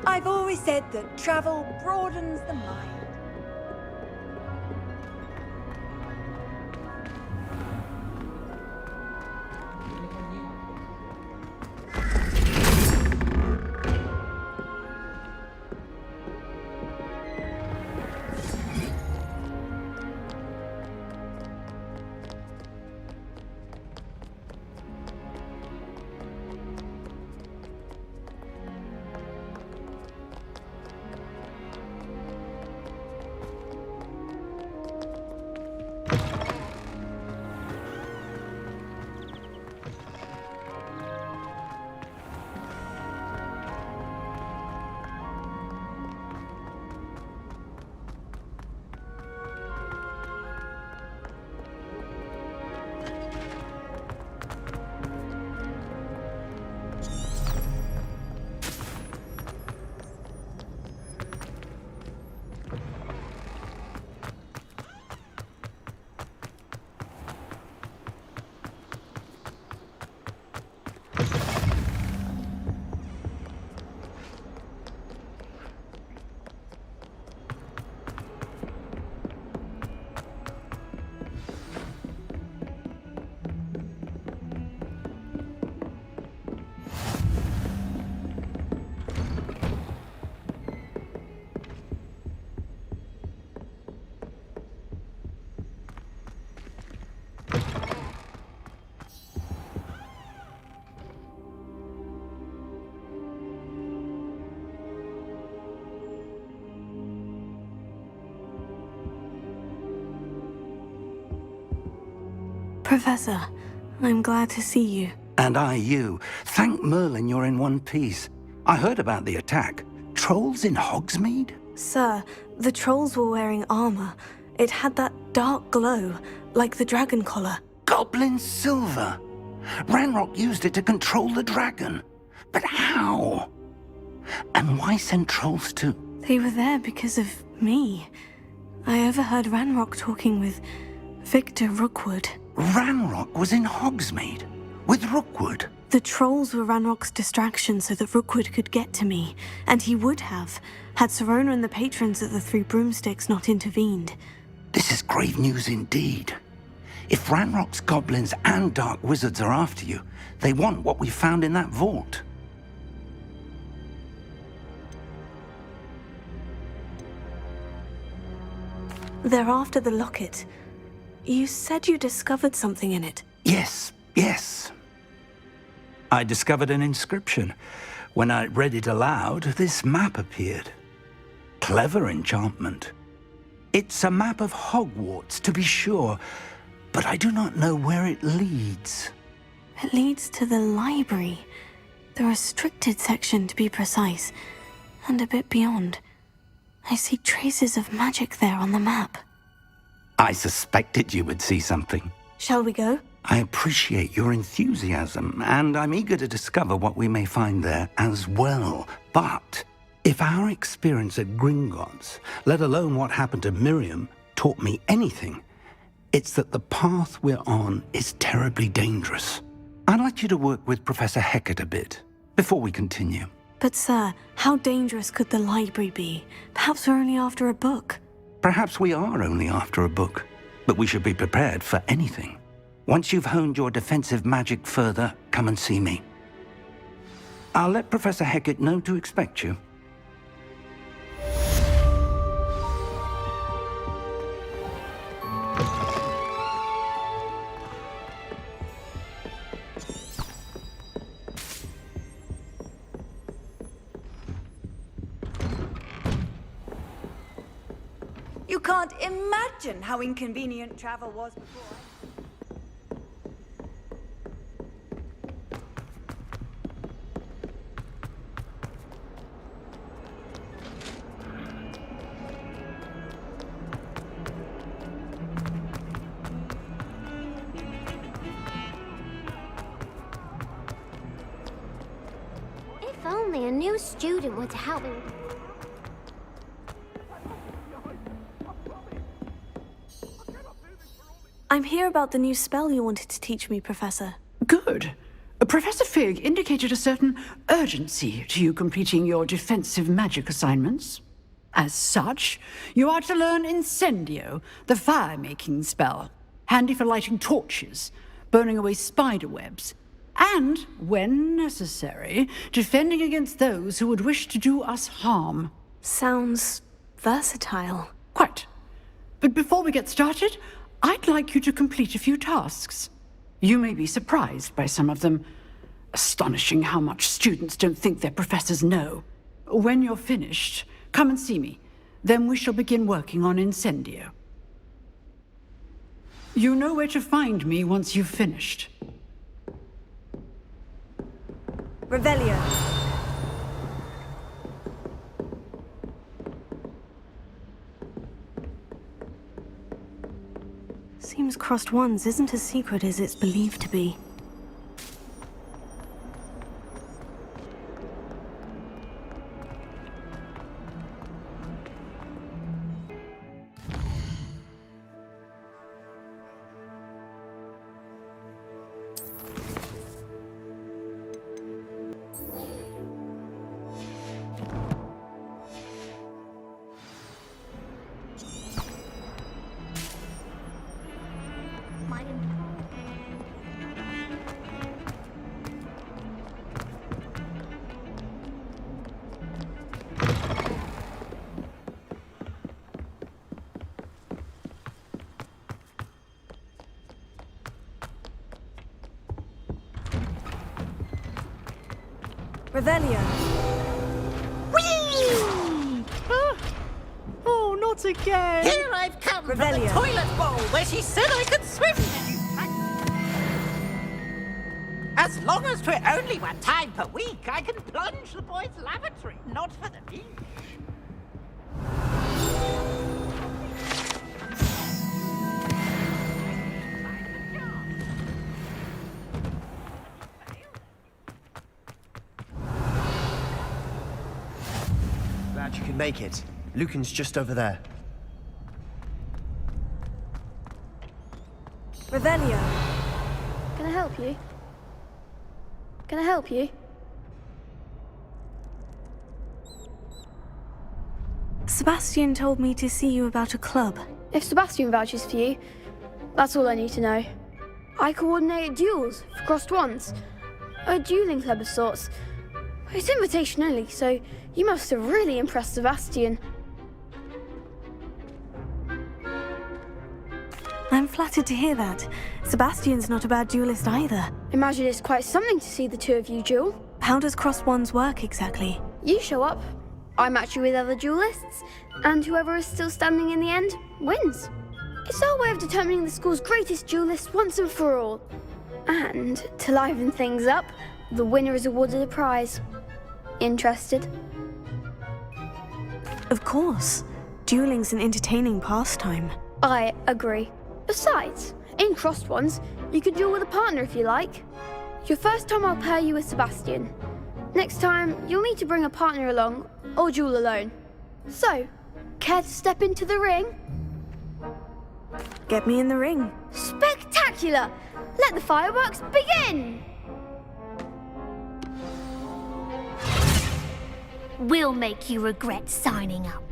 I've always said that travel broadens the mind. Professor, I'm glad to see you. And I you. Thank Merlin you're in one piece. I heard about the attack. Trolls in Hogsmeade? Sir, the trolls were wearing armor. It had that dark glow, like the dragon collar. Goblin silver! Ranrock used it to control the dragon. But how? And why send trolls to... They were there because of me. I overheard Ranrock talking with Victor Rookwood. Ranrock was in Hogsmeade? With Rookwood? The trolls were Ranrock's distraction so that Rookwood could get to me, and he would have, had Serona and the patrons at the Three Broomsticks not intervened. This is grave news indeed. If Ranrock's goblins and dark wizards are after you, they want what we found in that vault. They're after the locket. You said you discovered something in it. Yes. I discovered an inscription. When I read it aloud, this map appeared. Clever enchantment. It's a map of Hogwarts, to be sure, but I do not know where it leads. It leads to the library. The restricted section, to be precise, and a bit beyond. I see traces of magic there on the map. I suspected you would see something. Shall we go? I appreciate your enthusiasm, and I'm eager to discover what we may find there as well. But if our experience at Gringotts, let alone what happened to Miriam, taught me anything, it's that the path we're on is terribly dangerous. I'd like you to work with Professor Hecat a bit before we continue. But sir, how dangerous could the library be? Perhaps we're only after a book. Perhaps we are only after a book, but we should be prepared for anything. Once you've honed your defensive magic further, come and see me. I'll let Professor Hecat know to expect you. You can't imagine how inconvenient travel was before. If only a new student would help me. I'm here about the new spell you wanted to teach me, Professor. Good. Professor Fig indicated a certain urgency to you completing your defensive magic assignments. As such, you are to learn Incendio, the fire-making spell, handy for lighting torches, burning away spider webs, and, when necessary, defending against those who would wish to do us harm. Sounds versatile. Quite. But before we get started, I'd like you to complete a few tasks. You may be surprised by some of them. Astonishing how much students don't think their professors know. When you're finished, come and see me. Then we shall begin working on Incendio. You know where to find me once you've finished. Revelio. Seems Crossed Wands isn't as secret as it's believed to be. Revelio. Whee! Oh, not again! Here I've come from the Revelio. toilet bowl where she said I could swim. As long as 'twere only 1 time per week, I can plunge the boys' lavatory, not for the beach. Glad you could make it. Lucan's just over there. Revelio. Can I help you? Can I help you? Sebastian told me to see you about a club. If Sebastian vouches for you, that's all I need to know. I coordinate duels for Crossed Wands. A dueling club of sorts. It's invitation only, so you must have really impressed Sebastian. I'm flattered to hear that. Sebastian's not a bad duelist either. Imagine it's quite something to see the two of you duel. How does Crossed Wands work exactly? You show up, I match you with other duelists, and whoever is still standing in the end wins. It's our way of determining the school's greatest duelist once and for all. And, to liven things up, the winner is awarded a prize. Interested? Of course. Dueling's an entertaining pastime. I agree. Besides, in Crossed Wands, you can duel with a partner if you like. Your first time I'll pair you with Sebastian. Next time, you'll need to bring a partner along, or duel alone. So, care to step into the ring? Get me in the ring. Spectacular! Let the fireworks begin! We'll make you regret signing up.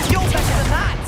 You're better than that!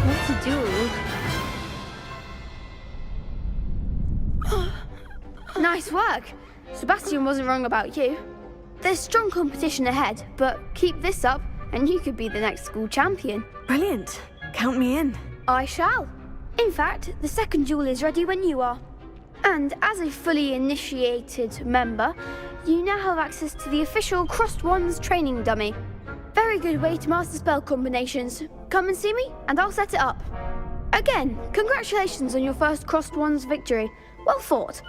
What's a duel? Nice work. Sebastian wasn't wrong about you. There's strong competition ahead, but keep this up and you could be the next school champion. Brilliant. Count me in. I shall. In fact, the second duel is ready when you are. And as a fully initiated member, you now have access to the official Crossed Wands training dummy. Very good way to master spell combinations. Come and see me, and I'll set it up. Again, congratulations on your first Crossed Wands victory. Well fought.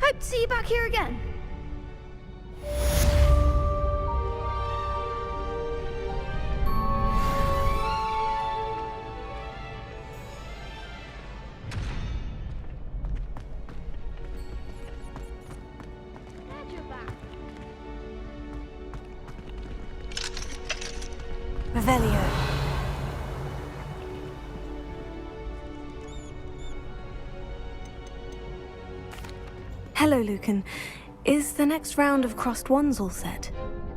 Hope to see you back here again. Revelio. Hello, Lucan. Is the next round of Crossed Wands all set?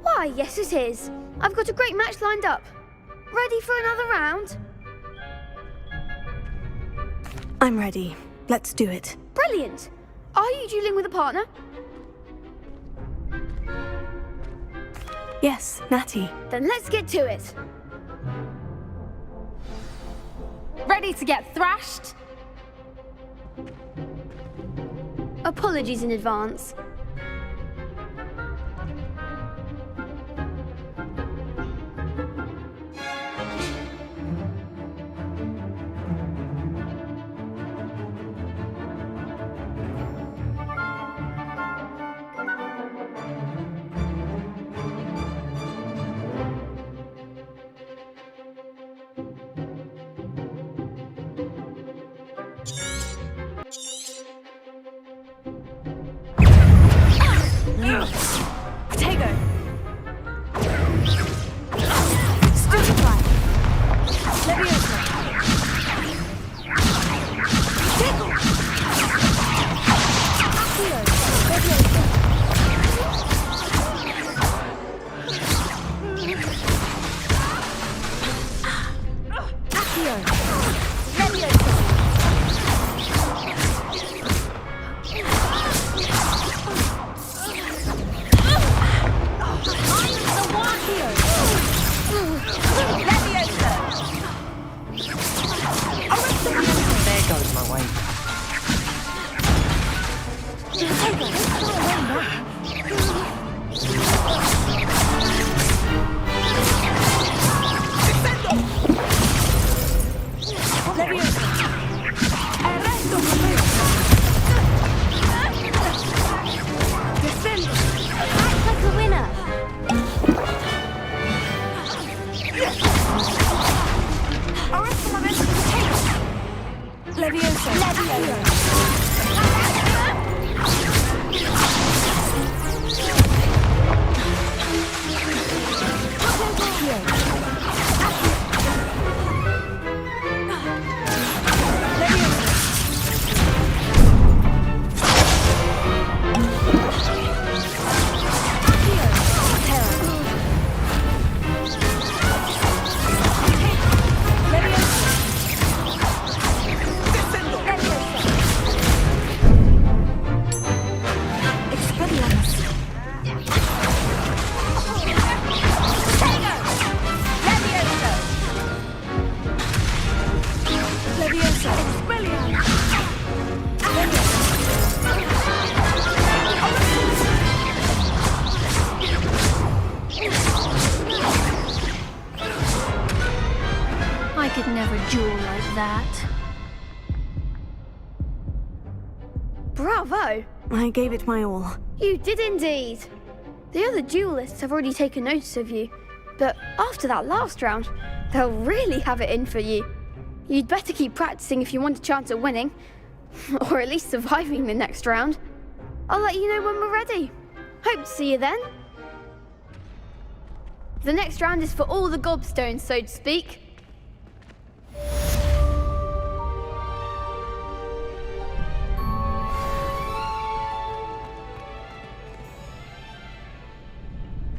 Why, yes it is. I've got a great match lined up. Ready for another round? I'm ready. Let's do it. Brilliant. Are you dueling with a partner? Yes, Natty. Then let's get to it. Ready to get thrashed? Apologies in advance. I could never duel like that. Bravo! I gave it my all. You did indeed. The other duelists have already taken notice of you, but after that last round, they'll really have it in for you. You'd better keep practicing if you want a chance at winning, or at least surviving the next round. I'll let you know when we're ready. Hope to see you then. The next round is for all the gobstones, so to speak.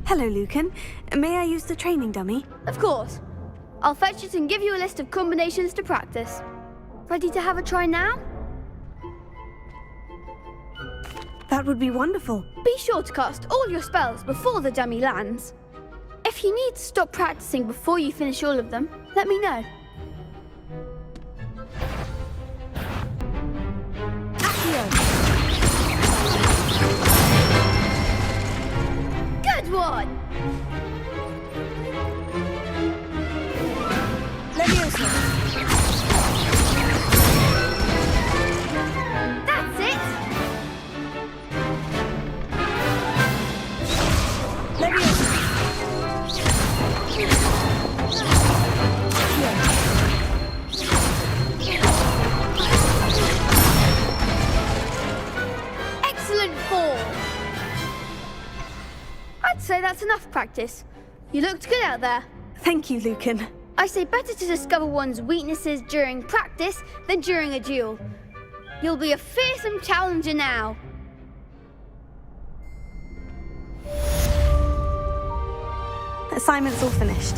Hello, Lucan. May I use the training dummy? Of course. I'll fetch it and give you a list of combinations to practice. Ready to have a try now? That would be wonderful. Be sure to cast all your spells before the dummy lands. If you need to stop practicing before you finish all of them, let me know. Accio! Good one! Leviosa. That's it! Leviosa. Excellent fall! I'd say that's enough practice. You looked good out there. Thank you, Lucan. I say better to discover one's weaknesses during practice than during a duel. You'll be a fearsome challenger now. Assignment's all finished.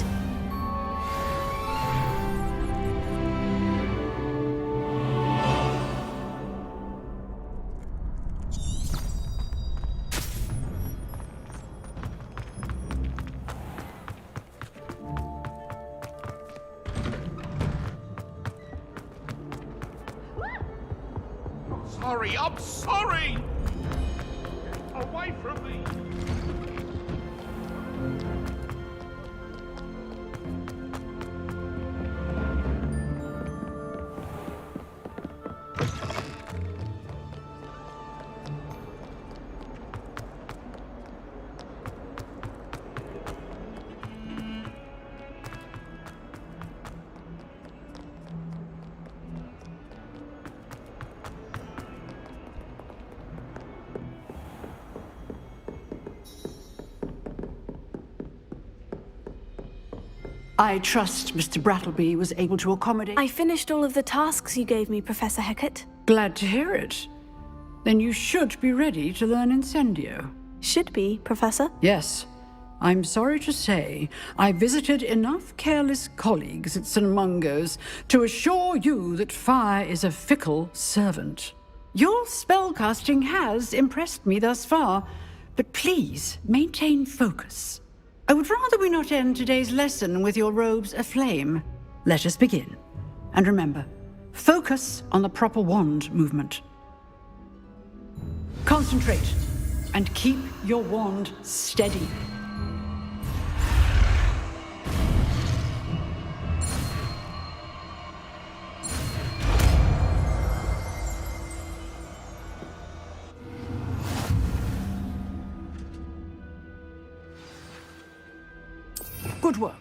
I'm sorry! Get away from me! I trust Mr. Brattleby was able to accommodate... I finished all of the tasks you gave me, Professor Hecat. Glad to hear it. Then you should be ready to learn Incendio. Should be, Professor. Yes. I'm sorry to say, I visited enough careless colleagues at St. Mungo's to assure you that fire is a fickle servant. Your spellcasting has impressed me thus far, but please maintain focus. I would rather we not end today's lesson with your robes aflame. Let us begin. And remember, focus on the proper wand movement. Concentrate, and keep your wand steady. Good work.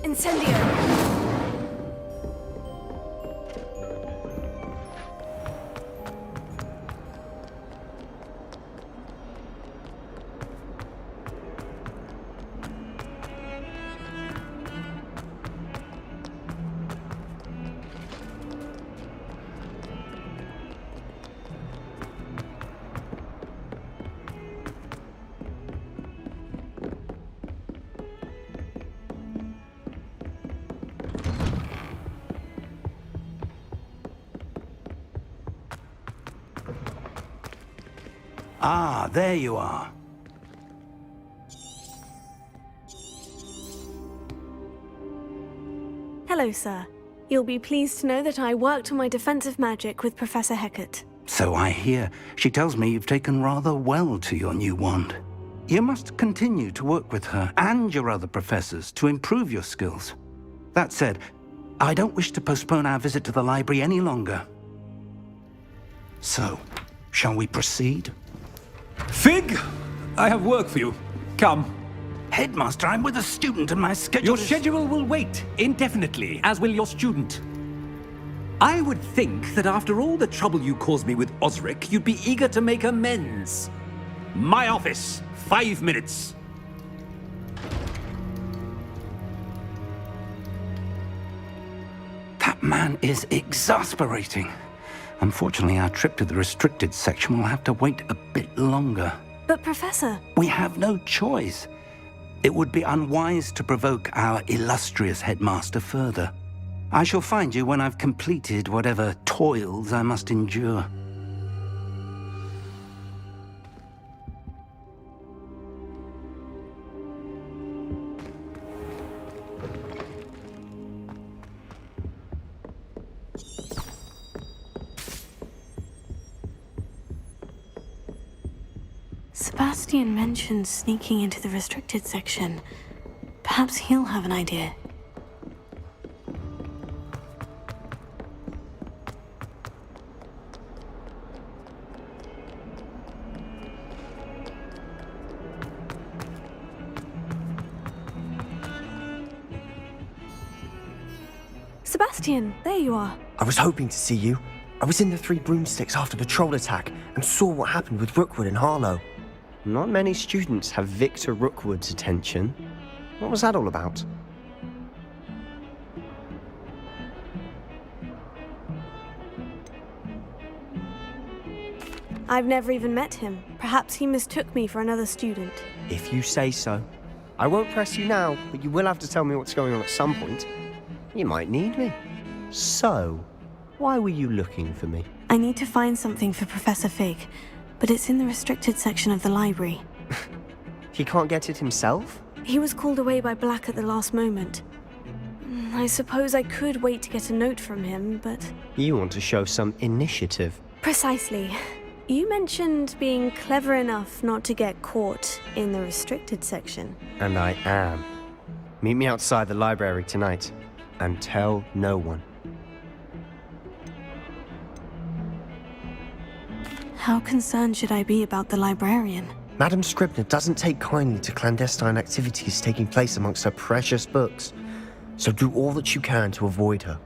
Incendio. Ah, there you are. Hello, sir. You'll be pleased to know that I worked on my defensive magic with Professor Hecat. So I hear. She tells me you've taken rather well to your new wand. You must continue to work with her and your other professors to improve your skills. That said, I don't wish to postpone our visit to the library any longer. So, shall we proceed? Fig! I have work for you. Come. Headmaster, I'm with a student and my schedule Your schedule will wait indefinitely, as will your student. I would think that after all the trouble you caused me with Osric, you'd be eager to make amends. My office, 5 minutes. That man is exasperating. Unfortunately, our trip to the restricted section will have to wait a bit longer. But Professor... We have no choice. It would be unwise to provoke our illustrious headmaster further. I shall find you when I've completed whatever toils I must endure. Sebastian mentioned sneaking into the restricted section. Perhaps he'll have an idea. Sebastian, there you are. I was hoping to see you. I was in the Three Broomsticks after the troll attack and saw what happened with Rookwood and Harlow. Not many students have Victor Rookwood's attention. What was that all about? I've never even met him. Perhaps he mistook me for another student. If you say so. I won't press you now, but you will have to tell me what's going on at some point. You might need me. So, why were you looking for me? I need to find something for Professor Fig, but it's in the restricted section of the library. He can't get it himself? He was called away by Black at the last moment. I suppose I could wait to get a note from him, but... You want to show some initiative. Precisely. You mentioned being clever enough not to get caught in the restricted section. And I am. Meet me outside the library tonight, and tell no one. How concerned should I be about the librarian? Madame Scribner doesn't take kindly to clandestine activities taking place amongst her precious books, so do all that you can to avoid her.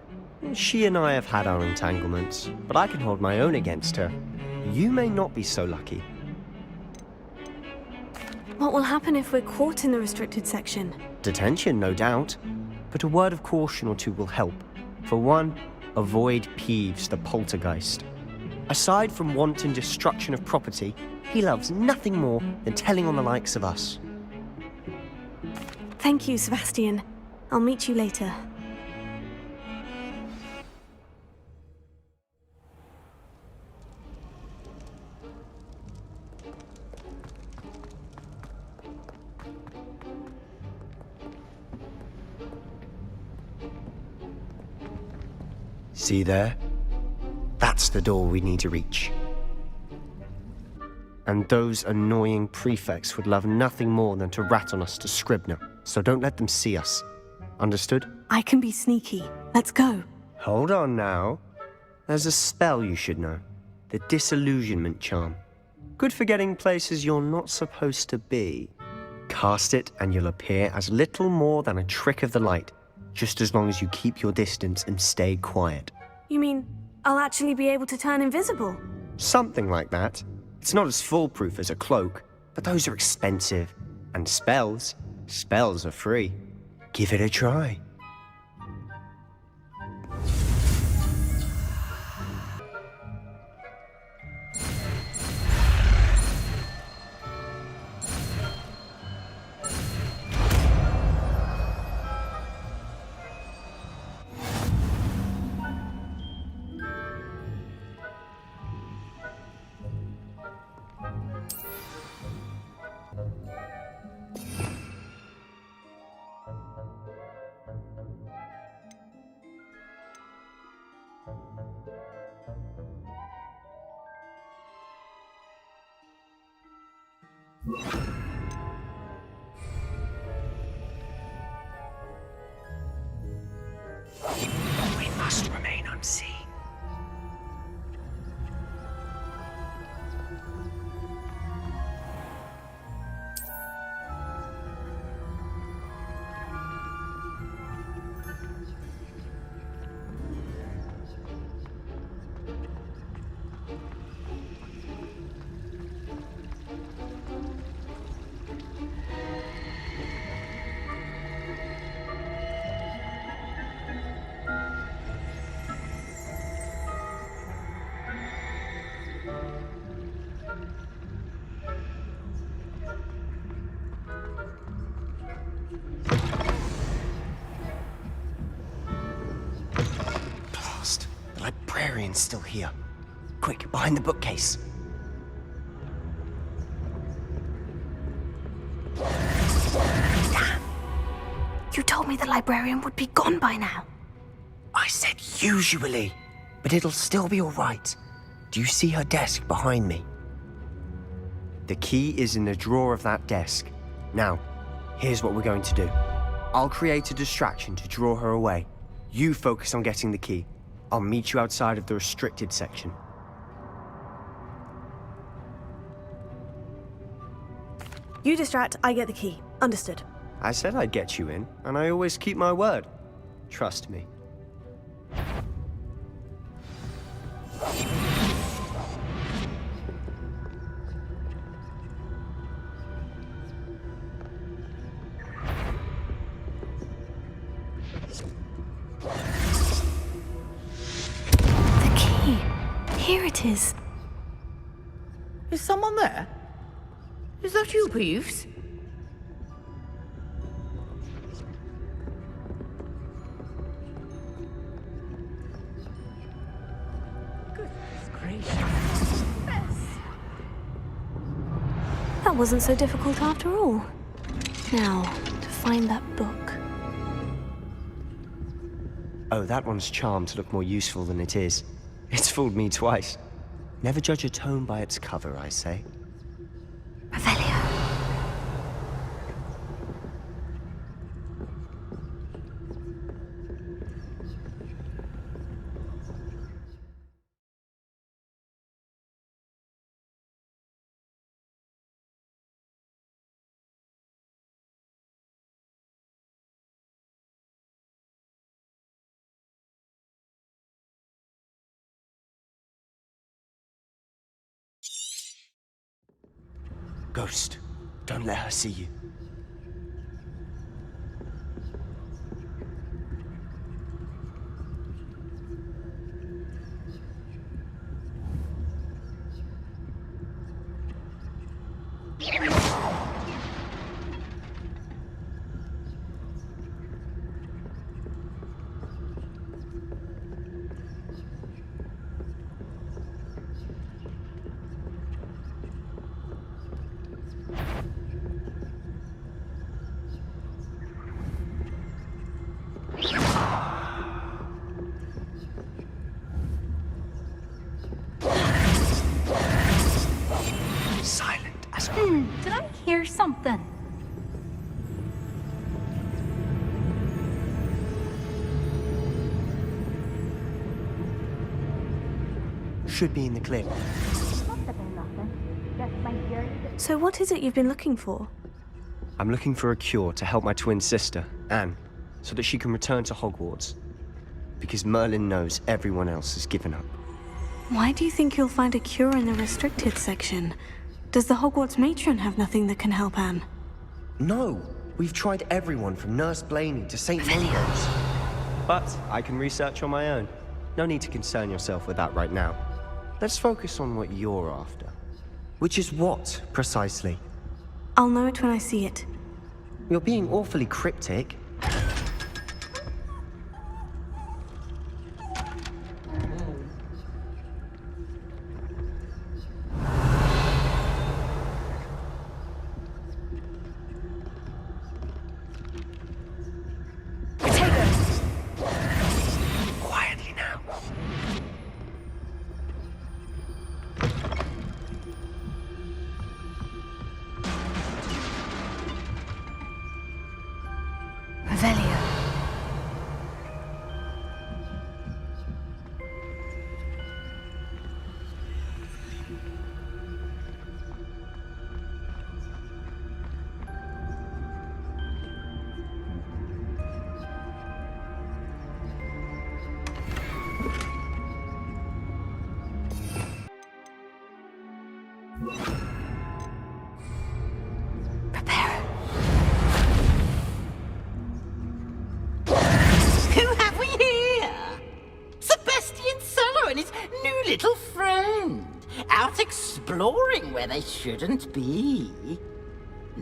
She and I have had our entanglements, but I can hold my own against her. You may not be so lucky. What will happen if we're caught in the restricted section? Detention, no doubt, but a word of caution or two will help. For one, avoid Peeves, the poltergeist. Aside from wanton destruction of property, he loves nothing more than telling on the likes of us. Thank you, Sebastian. I'll meet you later. See there? That's the door we need to reach. And those annoying prefects would love nothing more than to rat on us to Scribner, so don't let them see us. Understood? I can be sneaky. Let's go. Hold on now. There's a spell you should know. The Disillusionment Charm. Good for getting places you're not supposed to be. Cast it and you'll appear as little more than a trick of the light, just as long as you keep your distance and stay quiet. You mean I'll actually be able to turn invisible? Something like that. It's not as foolproof as a cloak, but those are expensive. And spells are free. Give it a try. Blast. The librarian's still here. Quick, behind the bookcase. Damn. You told me the librarian would be gone by now. I said usually, but it'll still be all right. Do you see her desk behind me? The key is in the drawer of that desk. Now, here's what we're going to do. I'll create a distraction to draw her away. You focus on getting the key. I'll meet you outside of the restricted section. You distract, I get the key. Understood. I said I'd get you in, and I always keep my word. Trust me. The key. Here it is. Is someone there? Is that you, Peeves? Goodness gracious. That wasn't so difficult after all. Now, to find that book. Oh, that one's charmed to look more useful than it is. It's fooled me twice. Never judge a tome by its cover, I say. Revelio. Ghost, don't let her see you. Silent as Did I hear something? should be in the clear. So what is it you've been looking for? I'm looking for a cure to help my twin sister, Anne, so that she can return to Hogwarts. Because Merlin knows everyone else has given up. Why do you think you'll find a cure in the restricted section? Does the Hogwarts matron have nothing that can help Anne? No, we've tried everyone from Nurse Blaney to St. Mungo's. But I can research on my own. No need to concern yourself with that right now. Let's focus on what you're after. Which is what, precisely? I'll know it when I see it. You're being awfully cryptic. Quietly now. Revelio. Who have we here? Sebastian Solo and his new little friend, out exploring where they shouldn't be.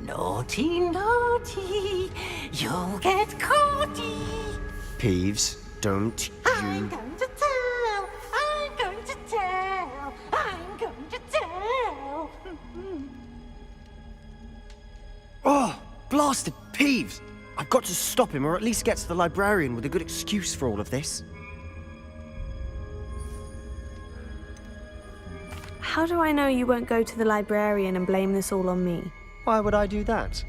Naughty, naughty, you'll get caughty. Peeves, don't I'm you... going to tell, I'm going to tell, I'm going to tell. Oh, blasted Peeves! I've got to stop him, or at least get to the librarian with a good excuse for all of this. How do I know you won't go to the librarian and blame this all on me? Why would I do that?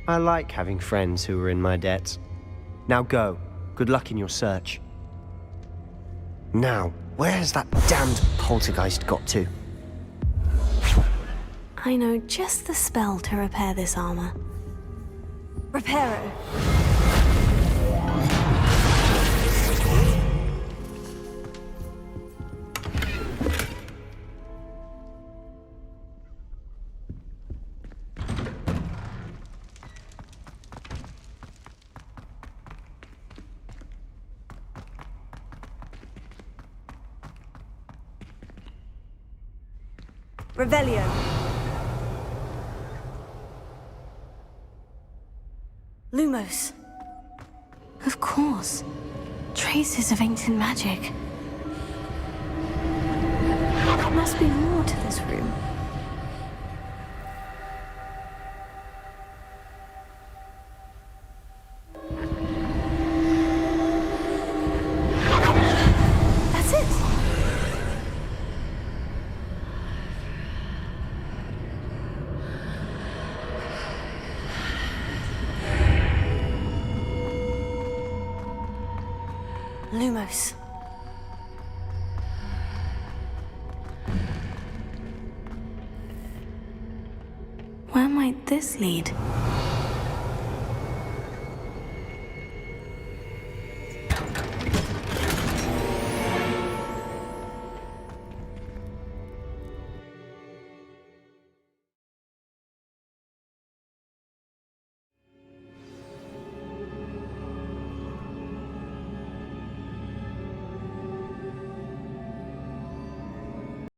I like having friends who are in my debt. Now go. Good luck in your search. Now, where's that damned poltergeist got to? I know just the spell to repair this armor. Reparo. Revelio. Lumos. Of course. Traces of ancient magic. There must be more to this room. That's it. Lumos. Where might this lead?